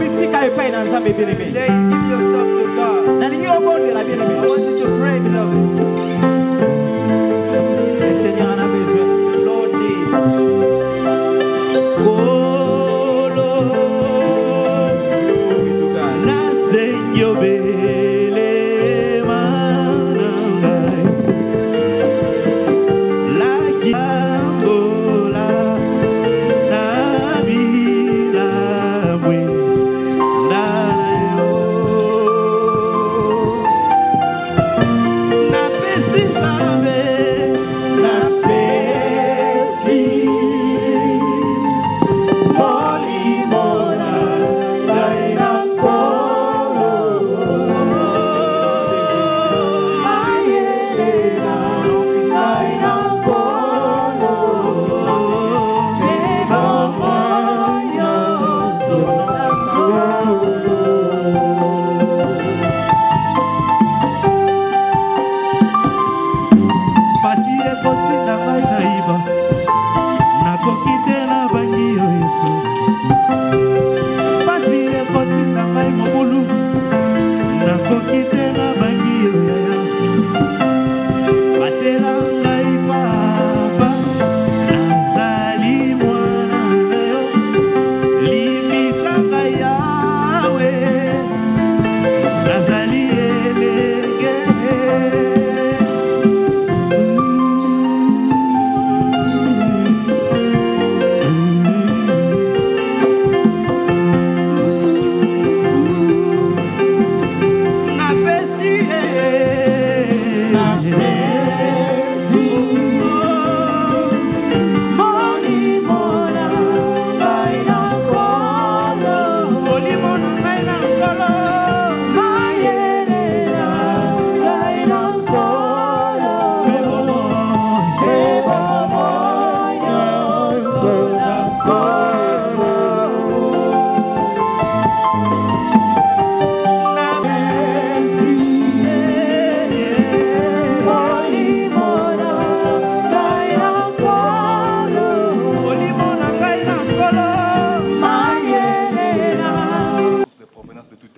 Today, give yourself to God. I want you to pray, beloved. Lord Jesus.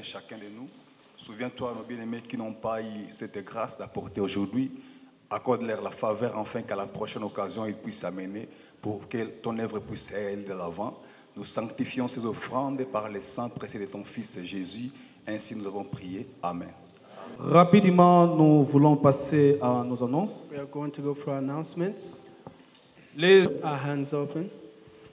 Chacun de nous. Souviens-toi, nos bien-aimés qui n'ont pas eu cette grâce d'apporter aujourd'hui, accorde-leur la faveur afin qu'à la prochaine occasion, ils puissent amener pour que ton œuvre puisse aller de l'avant. Nous sanctifions ces offrandes par le sang précieux de ton Fils Jésus. Ainsi nous avons prié. Amen. Rapidement, nous voulons passer à nos annonces. We are going to go for announcements. Les Our hands open.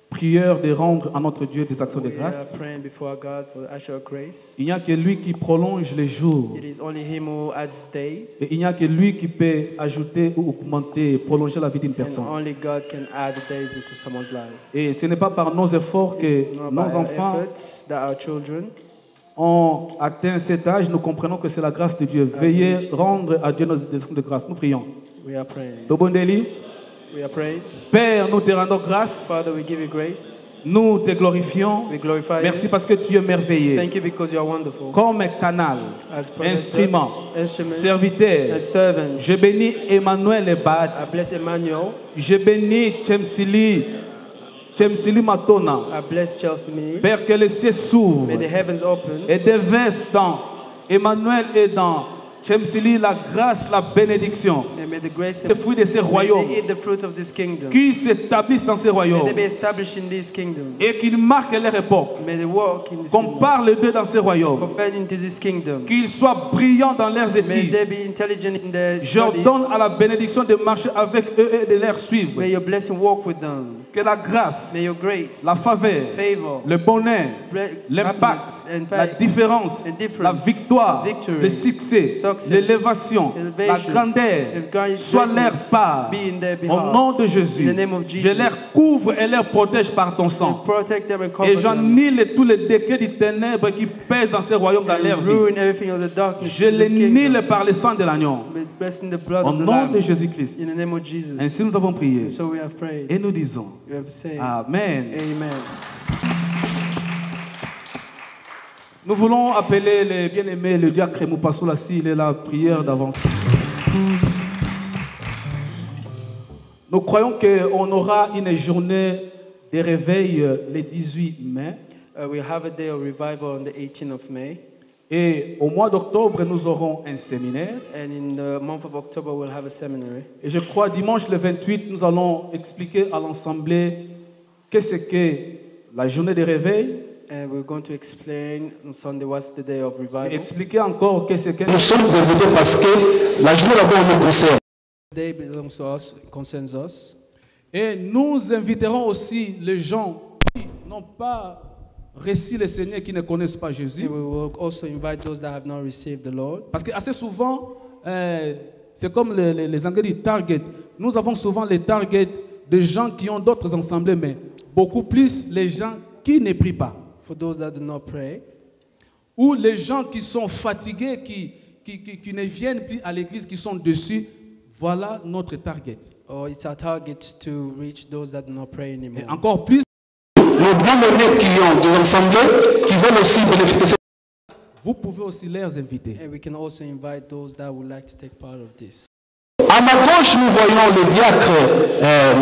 prières de rendre à notre Dieu des actions de We are grâce. praying before God for the usher of grace. Il n'y a que lui qui prolonge les jours. It is only Him who adds days, Et il n'y a que lui qui peut ajouter ou augmenter, prolonger la vie d'une and personne. only God can add days into someone's life. Et ce n'est pas par nos efforts que Not nos by our enfants efforts that our children ont atteint cet âge. Nous comprenons que c'est la grâce de Dieu. Veuillez rendre à Dieu nos actions de grâce. Nous prions. we are praying. Tobondeli, We are praying. Père, nous te rendons grâce. Father, we give you grace. Nous te glorifions. We glorify Merci you. parce que tu es merveilleux. Thank you because you are wonderful. Comme canal, As prophet, instrument, instrument, serviteur, as servant, je bénis Emmanuel Ebad. I bless Emmanuel. Je bénis Chemsili Matona. I bless Chelsea Me. Père, que les cieux s'ouvrent May the heavens open. et déverse dans Emmanuel et dans Chemsili la grâce, la bénédiction. And may the grace Les fruits de ces royaumes may they eat the fruit of this kingdom. qui s'établissent dans ces May royaumes they be established in this kingdom. et qu'ils marquent leur époque. May they walk in this Qu'on kingdom. parle d'eux dans ces royaumes. Compared into this kingdom. Qu'ils soient brillants dans leurs May études. they be intelligent in their studies. J'ordonne à la bénédiction de marcher avec eux et de les suivre. May your blessing walk with them. Que la grâce, May your grace, la faveur, favor, le bonheur, l'impact, happiness, la différence, and difference, la victoire, victory, le succès, success, l'élévation, la elevation, grandeur, soit leur part. be in their Au behalf. nom de Jésus, In the name of Jesus. je les couvre et les protège par ton sang. Protect them and cover Et them. j'annule tous les décrets du ténèbre qui pèsent dans ces royaumes dans leur And vie. ruin everything of the darkness. Je in les this kingdom. nule par le sang de l'agneau. Blessed in the blood Au of the nom Lamb. de Jésus-Christ. In the name of Jesus. Ainsi nous avons prié. So we have prayed. Et nous disons We have said, Amen. Amen. Nous voulons appeler les bien-aimés, le diacre Moupassoula, il est la prière d'avance. Nous croyons qu'on aura une journée de réveil le 18 mai. We have a day of revival on the 18th of May. Et au mois d'octobre, nous aurons un séminaire. And in the month of October, we'll have a seminary. Et je crois dimanche le 28, nous allons expliquer à l'Assemblée qu'est-ce qu'est la journée de réveil. And we're going to explain on Sunday what's the day of Et revival. expliquer encore qu'est-ce qu'est. Nous sommes invités parce que la journée là-bas on est Bruxelles. The day belongs to us, concerns us. Et nous inviterons aussi les gens qui n'ont pas reçu le Seigneur, qui ne connaissent pas Jésus. And we will also invite those that have not received the Lord. Parce que assez souvent, c'est comme les Anglais disent target. Nous avons souvent les targets de gens qui ont d'autres assemblées, mais beaucoup plus les gens qui ne prient pas. For those that do not pray, Ou les gens qui sont fatigués, qui ne viennent plus à l'église, qui sont dessus. Voilà notre target. or it's our target to reach those that do not pray Et anymore. encore plus, Les bien-aimés qui ont des assemblées qui veulent aussi bénéficier de cette vous pouvez aussi les inviter. And we can also invite those that would like to take part of this. À ma gauche, nous voyons le diacre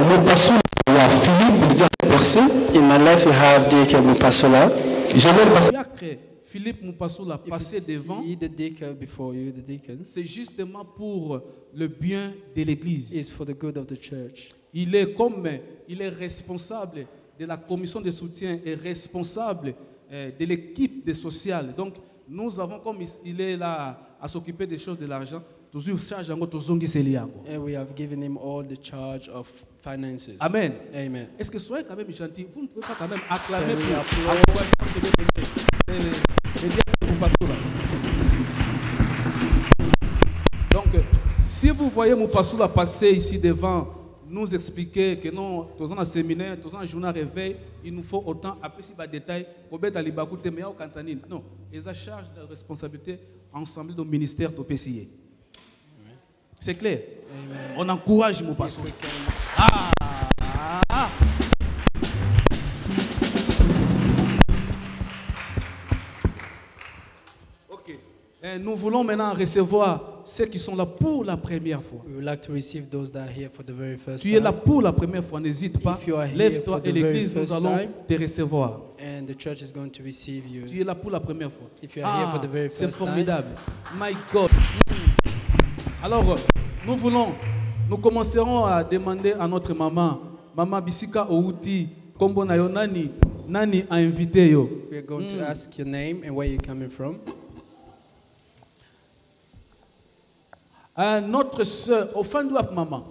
Mupasoula Philippe, le diacre Percé. In my left, we have Diacre Mupasoula. Je vais passer. Diacre Philippe Mupasoula If passé you devant, see the deacon before you, the deacons, c'est justement pour le bien de l'église. is for the good of the church. Il est responsable de la commission de soutien et responsable de l'équipe de social. Donc, nous avons, comme il est là à s'occuper des choses de l'argent, toujours charge en tozongi seliango. And we have given him all the charge of finances. Amen. Amen. Est-ce que soyez quand même gentil? Vous ne pouvez pas quand même acclamer Oui, pour applaudis. encourager les diacres Mupasoula. Donc, si vous voyez Mupasoula passer ici devant, nous expliquer que non, tous en séminaire, tous en journal réveil, il nous faut autant, après si bas détail, pour mettre à l'ibakouté, mais au Kansanine. Non, ils ont charge de responsabilité ensemble du ministère de PCA. C'est clair? Amen. On encourage Mupasoula. Ok. Nous voulons maintenant recevoir ceux qui sont là pour la première fois. We would like to receive those that are here for the very first Tu es là time. pour la première fois, n'hésite pas. If you are here Lève-toi for the et l'église, very nous first allons time, te recevoir. And the church is going to receive you. Tu es là pour la première fois. If you are here for the very c'est first time. formidable. My God. Alors, nous commencerons à demander à notre maman, Maman Bisika Outi, Kombo na yo nani a invité yo. We are going to ask your name and where you're coming from. Notre soeur, au fin de la maman.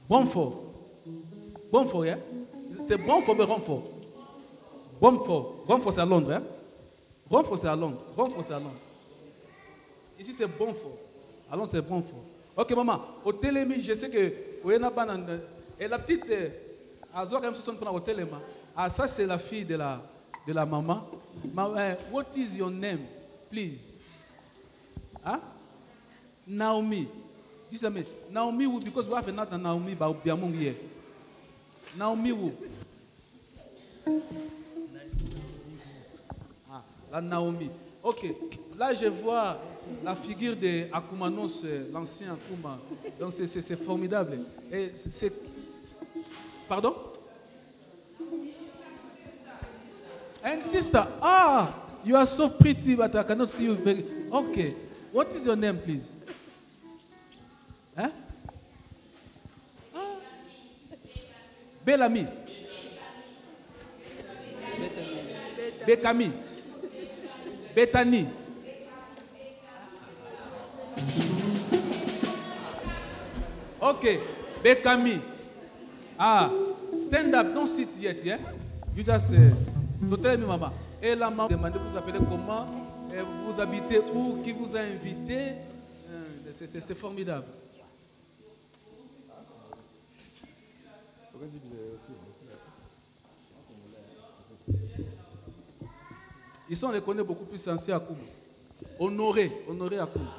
Bonfort. Bonfort, hein? C'est Bonfort, mais Ronfort. Bonfort. Ronfort, c'est à Londres, hein? Ronfort, c'est à Londres. Ronfort, c'est à Londres. Ici, c'est Bonfort. À Londres, c'est Bonfort. Ok, maman. Au télémi, je sais que. Et la petite. Azor, quand même, pour au télémi. Ah, ça, c'est la fille de la maman. What is your name, please? Huh? Naomi. This is me. Naomi Wu, because we have another Naomi Biamung here. Naomi Wu. Ah, la Naomi. Ok. Là, je vois la figure de Akumanos, l'ancien Akuma. Donc, c'est formidable. Et c'est... Pardon? And sister. Ah, you are so pretty, but I cannot see you very... Okay. What is your name, please? Hein? Ah. Bellamy. Bekami. Bethany. Okay. Bekami. Ah, stand up, don't sit yet, yeah? You just to tell me, maman. Et la maman demande, vous appelez comment? Vous habitez où? Qui vous a invité? C'est formidable. Ils sont reconnus beaucoup plus anciens à Kouma. Honoré à Kouma.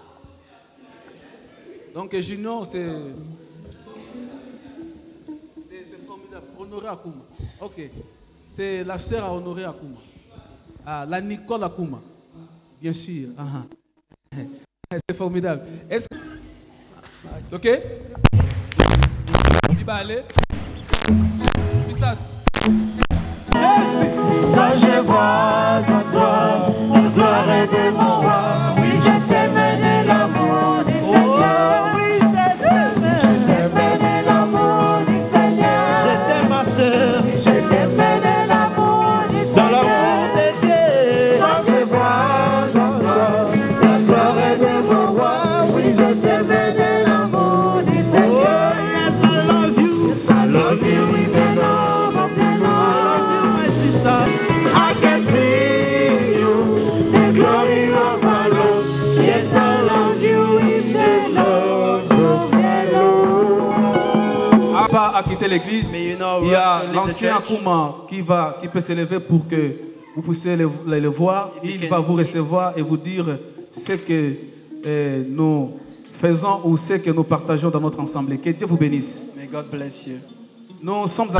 Donc Junior, c'est formidable. Honoré à Kouma. Ok. C'est la sœur à Honoré à Kouma. Ah, la Nicole à Kouma. Bien sûr. C'est formidable. Est-ce que... Ok? Il va aller. Bisat. orienter l'église. Il y a l'ancien Kouma qui peut s'élever pour que vous puissiez le voir. Il va vous recevoir et vous dire ce que nous faisons ou ce que nous partageons dans notre ensemble. Que Dieu vous bénisse. May God bless you. Nous sommes